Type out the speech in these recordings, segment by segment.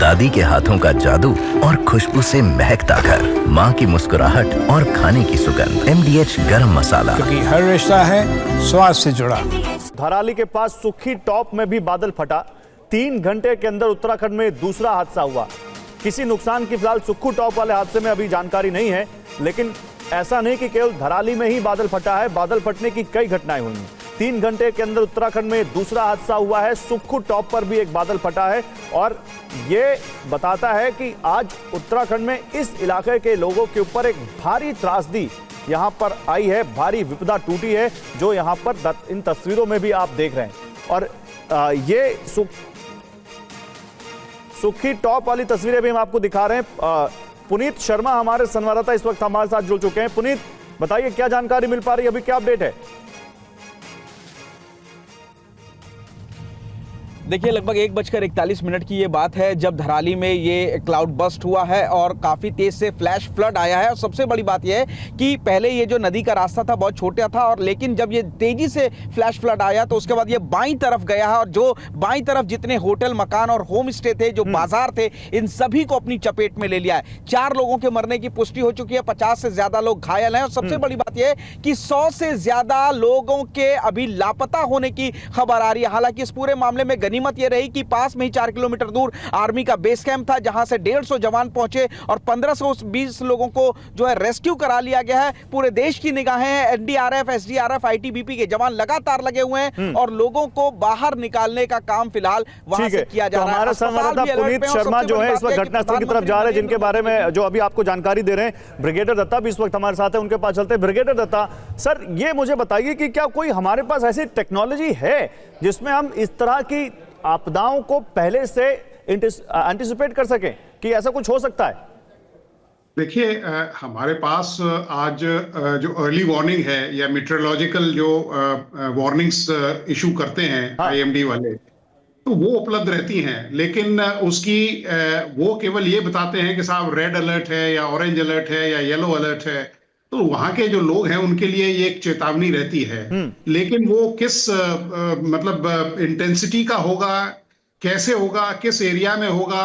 दादी के हाथों का जादू और खुशबू से महकता घर, माँ की मुस्कुराहट और खाने की सुगंध। MDH गरम मसाला, क्योंकि हर रिश्ता है स्वाद से जुड़ा। धराली के पास सुखी टॉप में भी बादल फटा। 3 घंटे के अंदर उत्तराखंड में दूसरा हादसा हुआ। किसी नुकसान की फिलहाल सुक्खू टॉप वाले हादसे में अभी जानकारी नहीं है, लेकिन ऐसा नहीं कि केवल धराली में ही बादल फटा है, बादल फटने की कई घटनाएं हुई हैं। 3 घंटे के अंदर उत्तराखंड में दूसरा हादसा हुआ है। सुक्खू टॉप पर भी एक बादल फटा है और ये बताता है कि आज उत्तराखंड में इस इलाके के लोगों के ऊपर एक भारी त्रासदी यहां पर आई है, भारी विपदा टूटी है, जो यहां पर इन तस्वीरों में भी आप देख रहे हैं। और ये सुखी टॉप वाली तस्वीरें भी हम आपको दिखा रहे हैं। पुनीत शर्मा हमारे संवाददाता इस वक्त हमारे साथ जुड़ चुके हैं। पुनीत, बताइए क्या जानकारी मिल पा रही है, अभी क्या अपडेट है? देखिए, लगभग 1:41 की ये बात है जब धराली में ये क्लाउड बस्ट हुआ है और काफ़ी तेज से फ्लैश फ्लड आया है। और सबसे बड़ी बात यह है कि पहले ये जो नदी का रास्ता था बहुत छोटा था, और लेकिन जब ये तेजी से फ्लैश फ्लड आया तो उसके बाद ये बाईं तरफ गया है, और जो बाईं तरफ जितने होटल, मकान और होम स्टे थे, जो बाजार थे, इन सभी को अपनी चपेट में ले लिया है। 4 लोगों के मरने की पुष्टि हो चुकी है, 50 से ज्यादा लोग घायल हैं, और सबसे बड़ी बात यह है कि 100 से ज्यादा लोगों के अभी लापता होने की खबर आ रही है। हालांकि इस पूरे मामले में गनीमत ये रही कि पास में ही 4 किलोमीटर दूर आर्मी का बेस कैंप था, जहां से 150 जवान पहुंचे और 1520 लोगों को जो है रेस्क्यू करा लिया गया है। पूरे देश की निगाहें NDRF, SDRF, ITBP के जवान लगातार लगे हुए हैं और लोगों को बाहर निकालने का काम फिलहाल वहां से किया जा रहा है। हमारे संवाददाता पुनीत शर्मा जो है इस वक्त घटनास्थल की तरफ जा रहे हैं, जिनके बारे में जो अभी आपको जानकारी दे रहे हैं। ब्रिगेडियर दत्ता भी इस वक्त हमारे साथ है, उनके पास चलते हैं। ब्रिगेडियर दत्ता सर, ये मुझे बताइए कि क्या कोई हमारे पास ऐसी टेक्नोलॉजी है जिसमें हम इस तरह की आपदाओं को पहले से एंटिसिपेट कर सकें कि ऐसा कुछ हो सकता है? देखिए, हमारे पास आज जो अर्ली वार्निंग है या मीटरोलॉजिकल जो वार्निंग्स इशू करते हैं IMD वाले, तो वो उपलब्ध रहती हैं। लेकिन उसकी वो केवल ये बताते हैं कि साहब रेड अलर्ट है या ऑरेंज अलर्ट है या येलो अलर्ट है, तो वहां के जो लोग हैं उनके लिए ये एक चेतावनी रहती है। लेकिन वो किस मतलब इंटेंसिटी का होगा, कैसे होगा, किस एरिया में होगा,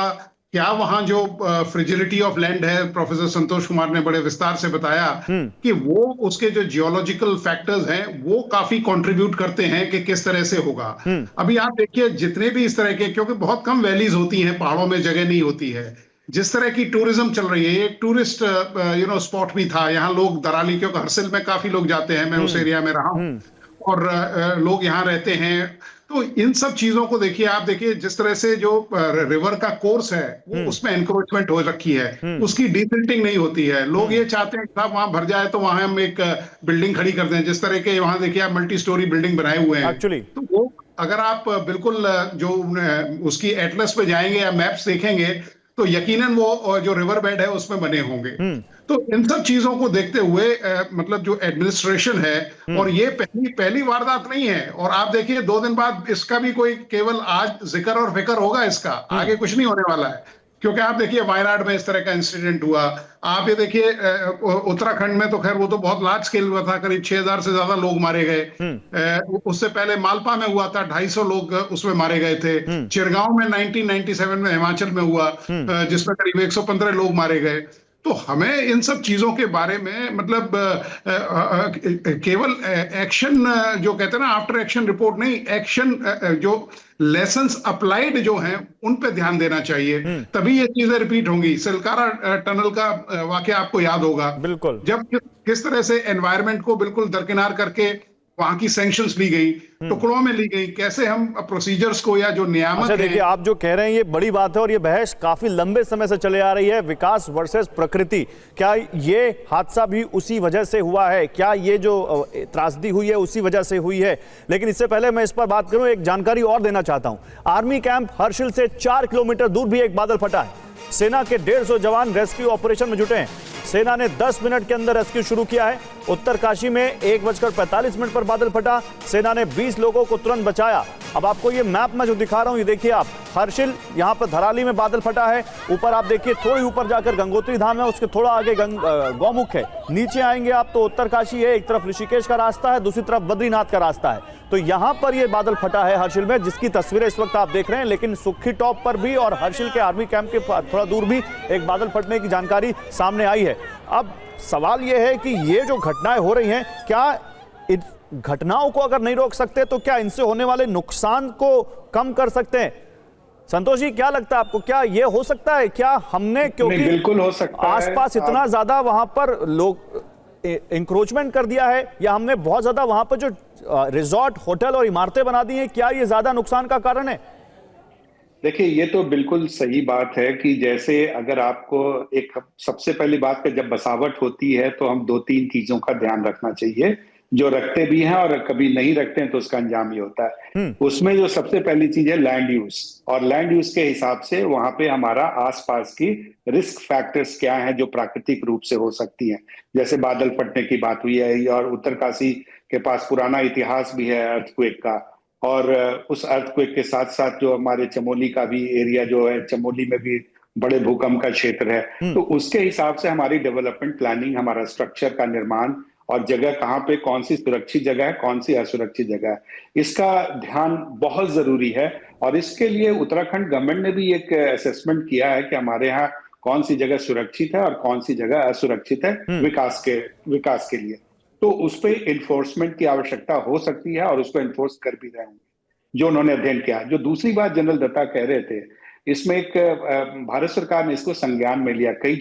क्या वहां जो फ्रिजिलिटी ऑफ लैंड है, प्रोफेसर संतोष कुमार ने बड़े विस्तार से बताया कि वो उसके जो जियोलॉजिकल फैक्टर्स हैं वो काफी कंट्रीब्यूट करते हैं कि किस तरह से होगा। अभी आप देखिए, जितने भी इस तरह के, क्योंकि बहुत कम वैलीज होती हैं, पहाड़ों में जगह नहीं होती है, जिस तरह की टूरिज्म चल रही है, एक टूरिस्ट स्पॉट भी था यहाँ। लोग दराली, क्योंकि हरसिल में काफी लोग जाते हैं, मैं उस एरिया में रहा हूँ, और लोग यहाँ रहते हैं। तो इन सब चीजों को देखिए, आप देखिए जिस तरह से जो रिवर का कोर्स है वो उसमें एनक्रोचमेंट हो रखी है, उसकी डिसिल्टिंग नहीं होती है। लोग ये चाहते हैं कि साहब वहां भर जाए तो वहां हम एक बिल्डिंग खड़ी कर दें, जिस तरह के वहां देखिए आप मल्टी स्टोरी बिल्डिंग बनाए हुए हैं। तो वो अगर आप बिल्कुल जो उसकी एटलस पे जाएंगे या मैप्स देखेंगे तो यकीनन वो जो रिवर बेड है उसमें बने होंगे। तो इन सब चीजों को देखते हुए मतलब जो एडमिनिस्ट्रेशन है, और ये पहली वारदात नहीं है, और आप देखिए 2 दिन बाद इसका भी कोई केवल आज जिक्र और फिक्र होगा, इसका आगे कुछ नहीं होने वाला है। क्योंकि आप देखिए वायनाड में इस तरह का इंसिडेंट हुआ, आप ये देखिए उत्तराखंड में तो खैर वो तो बहुत लार्ज स्केल हुआ था, करीब 6000 से ज्यादा लोग मारे गए। उससे पहले मालपा में हुआ था, 250 लोग उसमें मारे गए थे। चिरगांव में 1997 में हिमाचल में हुआ, जिसमें करीब 115 लोग मारे गए। तो हमें इन सब चीजों के बारे में मतलब केवल एक्शन जो कहते हैं ना, आफ्टर एक्शन रिपोर्ट नहीं, एक्शन जो लेसन्स अप्लाइड जो हैं उन पे ध्यान देना चाहिए, तभी ये चीजें रिपीट होंगी। सिलकारा टनल का वाकया आपको याद होगा, बिल्कुल, जब किस तरह से एनवायरनमेंट को बिल्कुल दरकिनार करके वहां की सैंक्शंस ली गई, टुकड़ों में ली गई, कैसे हम प्रोसीजर्स को या जो नियामक हैं। देखिए, आप जो कह रहे हैं ये बड़ी बात है, और ये बहस काफी लंबे समय से चले आ रही है, विकास वर्सेस प्रकृति। क्या ये हादसा भी उसी वजह से हुआ है? क्या ये जो त्रासदी हुई है उसी वजह से हुई है? लेकिन इससे पहले मैं इस पर बात करूं, एक जानकारी और देना चाहता हूं। आर्मी कैंप हर्षिल से 4 किलोमीटर दूर भी एक बादल फटा है। सेना के 150 जवान रेस्क्यू ऑपरेशन में जुटे हैं। सेना ने 10 मिनट के अंदर रेस्क्यू शुरू किया है। उत्तरकाशी में 1:45 पर बादल फटा। सेना ने 20 लोगों को तुरंत बचाया। अब आपको ये मैप में जो दिखा रहा हूं, ये देखिए आप, हर्षिल यहाँ पर धराली में बादल फटा है। ऊपर आप देखिए, थोड़ी ऊपर जाकर गंगोत्री धाम है, उसके थोड़ा आगे गौमुख है। नीचे आएंगे आप तो उत्तरकाशी है, एक तरफ ऋषिकेश का रास्ता है, दूसरी तरफ बद्रीनाथ का रास्ता है। तो यहाँ पर ये बादल फटा है हर्षिल में, जिसकी तस्वीरें इस वक्त आप देख रहे हैं। लेकिन सुक्खी टॉप पर भी और हर्षिल के आर्मी कैंप के थोड़ा दूर भी एक बादल फटने की जानकारी सामने आई है। अब सवाल यह है कि ये जो घटनाएं हो रही हैं, क्या इन घटनाओं को अगर नहीं रोक सकते तो क्या इनसे होने वाले नुकसान को कम कर सकते हैं? संतोष जी, क्या लगता है आपको, क्या ये हो सकता है? क्या हमने, क्योंकि बिल्कुल हो सकता है, आसपास इतना ज्यादा वहां पर लोग इंक्रोचमेंट कर दिया है, या हमने बहुत ज्यादा वहां पर जो रिजॉर्ट, होटल और इमारतें बना दी हैं, क्या ये ज्यादा नुकसान का कारण है? देखिए, ये तो बिल्कुल सही बात है कि जैसे अगर आपको एक सबसे पहली बात है, जब बसावट होती है तो हम 2-3 चीजों का ध्यान रखना चाहिए, जो रखते भी हैं और कभी नहीं रखते हैं तो उसका अंजाम ये होता है। उसमें जो सबसे पहली चीज है लैंड यूज, और लैंड यूज के हिसाब से वहां पे हमारा आसपास की रिस्क फैक्टर्स क्या हैं जो प्राकृतिक रूप से हो सकती हैं। जैसे बादल फटने की बात हुई है, और उत्तरकाशी के पास पुराना इतिहास भी है अर्थक्वेक का, और उस अर्थक्वेक के साथ साथ जो हमारे चमोली का भी एरिया जो है, चमोली में भी बड़े भूकंप का क्षेत्र है। तो उसके हिसाब से हमारी डेवलपमेंट प्लानिंग, हमारा स्ट्रक्चर का निर्माण और जगह कहाँ पे, कौन सी सुरक्षित जगह है, कौन सी असुरक्षित जगह है, इसका ध्यान बहुत जरूरी है। और इसके लिए उत्तराखंड गवर्नमेंट ने भी एक असेसमेंट किया है कि हमारे यहाँ कौन सी जगह सुरक्षित है और कौन सी जगह असुरक्षित है विकास के लिए। तो उस पर इन्फोर्समेंट की आवश्यकता हो सकती है और उसको इन्फोर्स कर भी रहे होंगे जो उन्होंने अध्ययन किया। जो दूसरी बात जनरल दत्ता कह रहे थे, इसमें एक भारत सरकार ने इसको संज्ञान में लिया। कई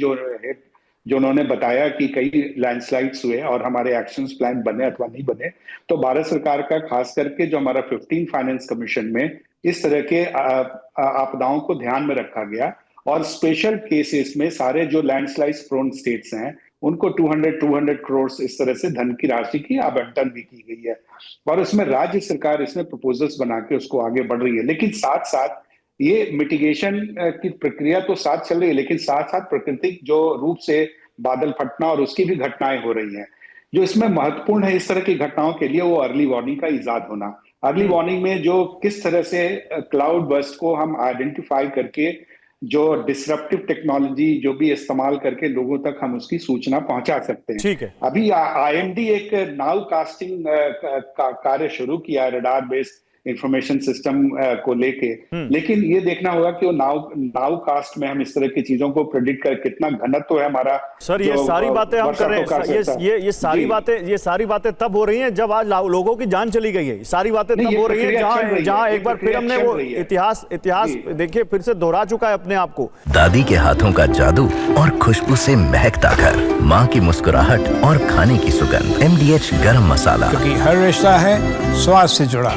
जो उन्होंने बताया कि कई लैंडस्लाइड्स हुए और हमारे एक्शन प्लान बने अथवा नहीं बने, तो भारत सरकार का खास करके जो हमारा 15 फाइनेंस कमीशन में इस तरह के आपदाओं को ध्यान में रखा गया, और स्पेशल केसेस में सारे जो लैंडस्लाइड प्रोन स्टेट्स हैं उनको 200 करोड़ इस तरह से धन की राशि की आवंटन भी की गई है। और इसमें राज्य सरकार इसमें प्रपोजल्स बना के उसको आगे बढ़ रही है। लेकिन साथ साथ ये मिटिगेशन की प्रक्रिया तो साथ चल रही है, लेकिन साथ साथ प्राकृतिक जो रूप से बादल फटना और उसकी भी घटनाएं हो रही हैं। जो इसमें महत्वपूर्ण है इस तरह की घटनाओं के लिए, वो अर्ली वार्निंग का इजाद होना। अर्ली वार्निंग में जो किस तरह से क्लाउड बर्स्ट को हम आइडेंटिफाई करके, जो डिसरप्टिव टेक्नोलॉजी जो भी इस्तेमाल करके लोगों तक हम उसकी सूचना पहुंचा सकते हैं। ठीक है। अभी आईएमडी एक नाउ कास्टिंग का कार्य शुरू किया, रडार बेस्ड इंफॉर्मेशन सिस्टम को लेके, लेकिन ये देखना होगा कि वो नाउ कास्ट में हम इस तरह की चीजों को प्रेडिक्ट कर कितना घनत्व है हमारा। सर, ये सारी बातें हम कर रहे हैं, ये सारी बातें तब हो रही हैं जब आज लोगों की जान चली गई है। सारी बातें तब हो रही हैं जहां एक बार फिर हमने वो इतिहास देखिए फिर से दोहरा चुका है अपने आप को। दादी के हाथों का जादू और खुशबू से महकता घर, माँ की मुस्कुराहट और खाने की सुगंध। MDH गरम मसाला, क्योंकि हर रिश्ता है स्वाद से जुड़ा।